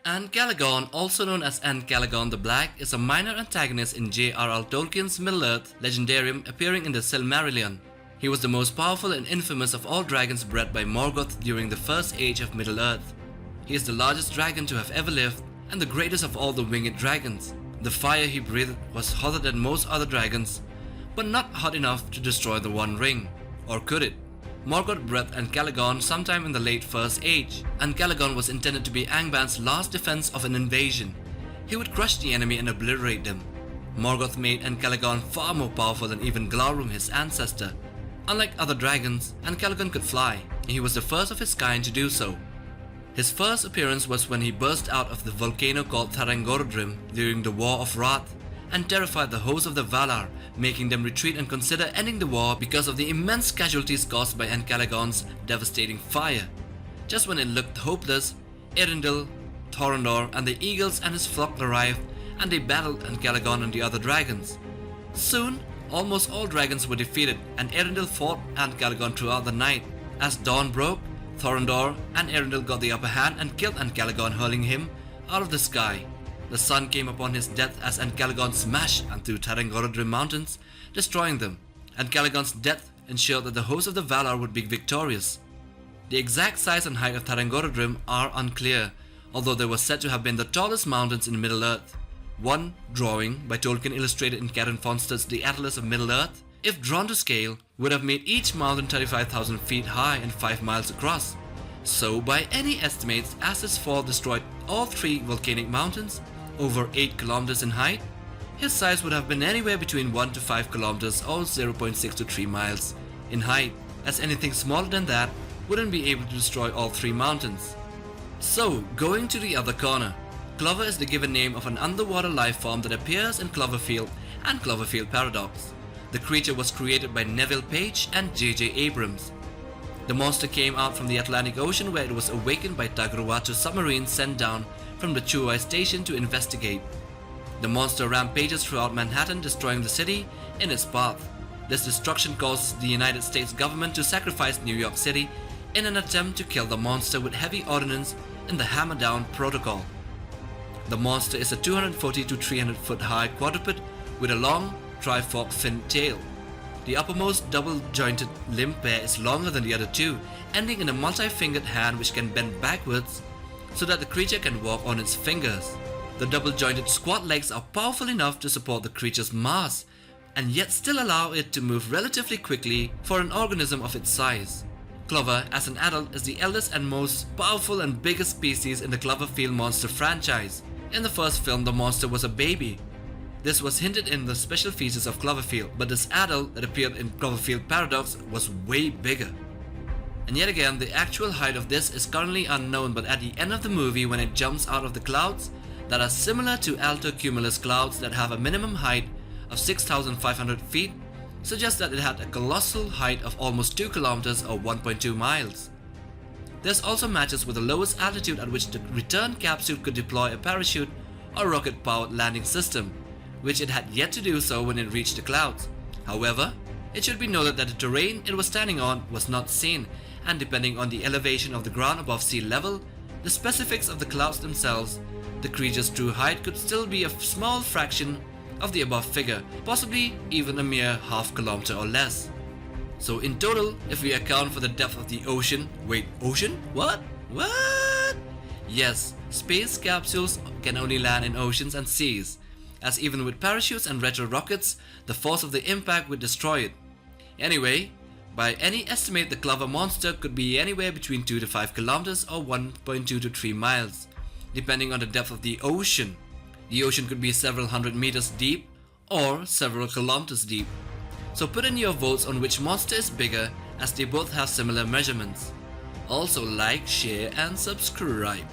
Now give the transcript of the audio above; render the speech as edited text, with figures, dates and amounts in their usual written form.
Ancalagon, also known as Ancalagon the Black, is a minor antagonist in J.R.R. Tolkien's Middle-earth legendarium appearing in the Silmarillion. He was the most powerful and infamous of all dragons bred by Morgoth during the First Age of Middle-earth. He is the largest dragon to have ever lived and the greatest of all the winged dragons. The fire he breathed was hotter than most other dragons, but not hot enough to destroy the One Ring. Or could it? Morgoth bred Ancalagon sometime in the late First Age. Ancalagon was intended to be Angban's last defense of an invasion. He would crush the enemy and obliterate them. Morgoth made Ancalagon far more powerful than even Glaurung, his ancestor. Unlike other dragons, Ancalagon could fly, and he was the first of his kind to do so. His first appearance was when he burst out of the volcano called Tagruato during the War of Wrath and terrified the host of the Valar, making them retreat and consider ending the war because of the immense casualties caused by Ancalagon's devastating fire. Just when it looked hopeless, Eärendil, Thorondor and the eagles and his flock arrived, and they battled Ancalagon and the other dragons. Soon, almost all dragons were defeated, and Eärendil fought Ancalagon throughout the night. As dawn broke, Thorondor and Eärendil got the upper hand and killed Ancalagon, hurling him out of the sky. The sun came upon his death as Ancalagon smashed onto Tagruato mountains, destroying them. Ancalagon's death ensured that the host of the Valar would be victorious. The exact size and height of Tagruato are unclear, although they were said to have been the tallest mountains in Middle-earth. One drawing by Tolkien illustrated in Karen Fonstad's The Atlas of Middle-earth, if drawn to scale, would have made each mountain 35,000 feet high and 5 miles across. So by any estimates, as his fall destroyed all 3 volcanic mountains, over 8 kilometers in height, his size would have been anywhere between 1 to 5 kilometers or 0.6 to 3 miles in height, as anything smaller than that wouldn't be able to destroy all 3 mountains. So, going to the other corner, Clover is the given name of an underwater life form that appears in Cloverfield and Cloverfield Paradox. The creature was created by Neville Page and J.J. Abrams. The monster came out from the Atlantic Ocean, where it was awakened by Tagruato submarines sent down from the Chuai Station to investigate. The monster rampages throughout Manhattan, destroying the city in its path. This destruction caused the United States government to sacrifice New York City in an attempt to kill the monster with heavy ordnance in the Hammerdown Protocol. The monster is a 240 to 300 foot high quadruped with a long, triforked fin tail. The uppermost double-jointed limb pair is longer than the other 2, ending in a multi-fingered hand which can bend backwards so that the creature can walk on its fingers. The double-jointed squat legs are powerful enough to support the creature's mass, and yet still allow it to move relatively quickly for an organism of its size. Clover, as an adult, is the eldest and most powerful and biggest species in the Cloverfield Monster franchise. In the first film, the monster was a baby. This was hinted in the special features of Cloverfield, but this adult that appeared in Cloverfield Paradox was way bigger. And yet again, the actual height of this is currently unknown, but at the end of the movie, when it jumps out of the clouds that are similar to alto cumulus clouds that have a minimum height of 6,500 feet, suggests that it had a colossal height of almost 2 kilometers or 1.2 miles. This also matches with the lowest altitude at which the return capsule could deploy a parachute or rocket-powered landing system, which it had yet to do so when it reached the clouds. However, it should be noted that the terrain it was standing on was not seen, and depending on the elevation of the ground above sea level, the specifics of the clouds themselves, the creature's true height could still be a small fraction of the above figure, possibly even a mere half kilometer or less. So in total, if we account for the depth of the ocean, wait, ocean? What? Yes, space capsules can only land in oceans and seas, as even with parachutes and retro rockets, the force of the impact would destroy it. Anyway, by any estimate, the Clover monster could be anywhere between 2 to 5 kilometers or 1.2 to 3 miles, depending on the depth of the ocean. The ocean could be several hundred meters deep or several kilometers deep. So put in your votes on which monster is bigger, as they both have similar measurements. Also like, share and subscribe.